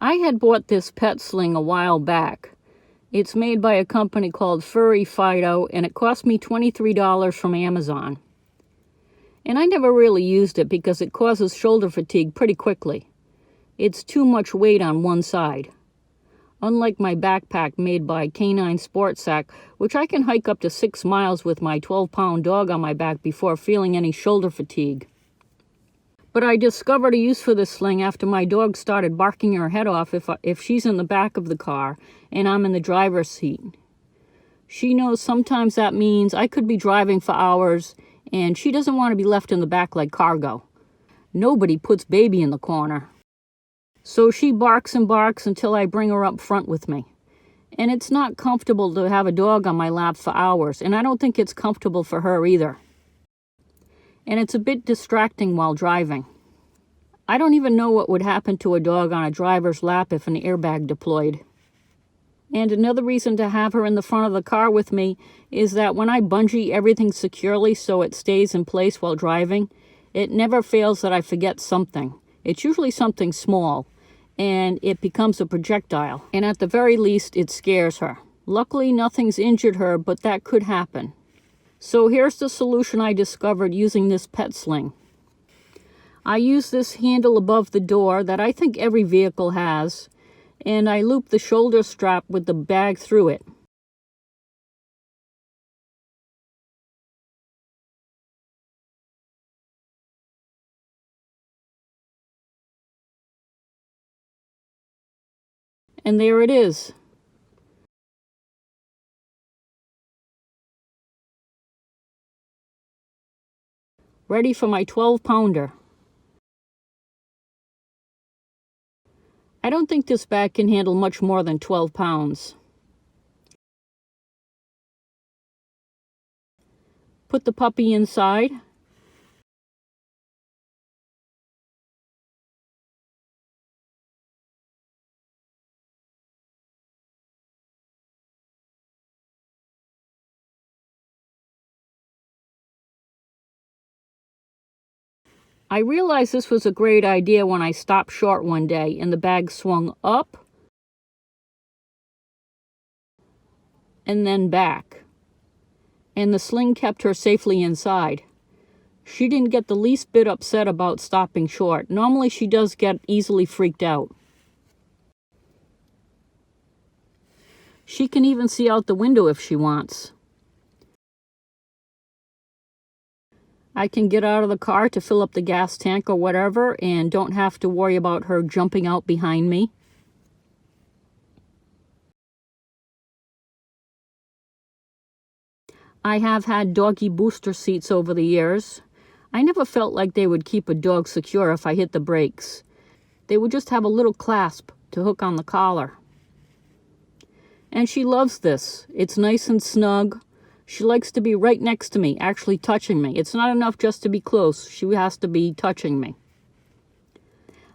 I had bought this pet sling a while back. It's made by a company called Furry Fido, and it cost me $23 from Amazon. And I never really used it because it causes shoulder fatigue pretty quickly. It's too much weight on one side. Unlike my backpack made by Canine Sport Sack, which I can hike up to 6 miles with my 12-pound dog on my back before feeling any shoulder fatigue. But I discovered a use for this sling after my dog started barking her head off if she's in the back of the car and I'm in the driver's seat. She knows sometimes that means I could be driving for hours and she doesn't want to be left in the back like cargo. Nobody puts baby in the corner. So she barks and barks until I bring her up front with me. And it's not comfortable to have a dog on my lap for hours, and I don't think it's comfortable for her either. And it's a bit distracting while driving. I don't even know what would happen to a dog on a driver's lap if an airbag deployed. And another reason to have her in the front of the car with me is that when I bungee everything securely so it stays in place while driving, it never fails that I forget something. It's usually something small, and it becomes a projectile. And at the very least, it scares her. Luckily, nothing's injured her, but that could happen. So here's the solution I discovered using this pet sling. I use this handle above the door that I think every vehicle has, and I loop the shoulder strap with the bag through it. And there it is. Ready for my 12-pounder. I don't think this bag can handle much more than 12 pounds. Put the puppy inside. I realized this was a great idea when I stopped short one day and the bag swung up and then back, and the sling kept her safely inside. She didn't get the least bit upset about stopping short. Normally she does get easily freaked out. She can even see out the window if she wants. I can get out of the car to fill up the gas tank or whatever and don't have to worry about her jumping out behind me. I have had doggy booster seats over the years. I never felt like they would keep a dog secure if I hit the brakes. They would just have a little clasp to hook on the collar. And she loves this. It's nice and snug. She likes to be right next to me, actually touching me. It's not enough just to be close. She has to be touching me.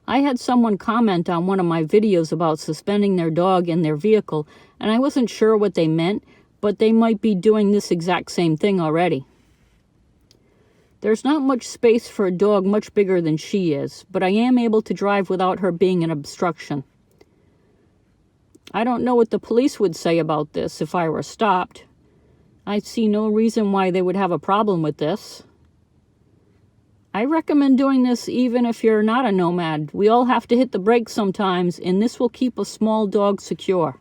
I had someone comment on one of my videos about suspending their dog in their vehicle, and I wasn't sure what they meant, but they might be doing this exact same thing already. There's not much space for a dog much bigger than she is, but I am able to drive without her being an obstruction. I don't know what the police would say about this if I were stopped. I see no reason why they would have a problem with this. I recommend doing this even if you're not a nomad. We all have to hit the brakes sometimes, and this will keep a small dog secure.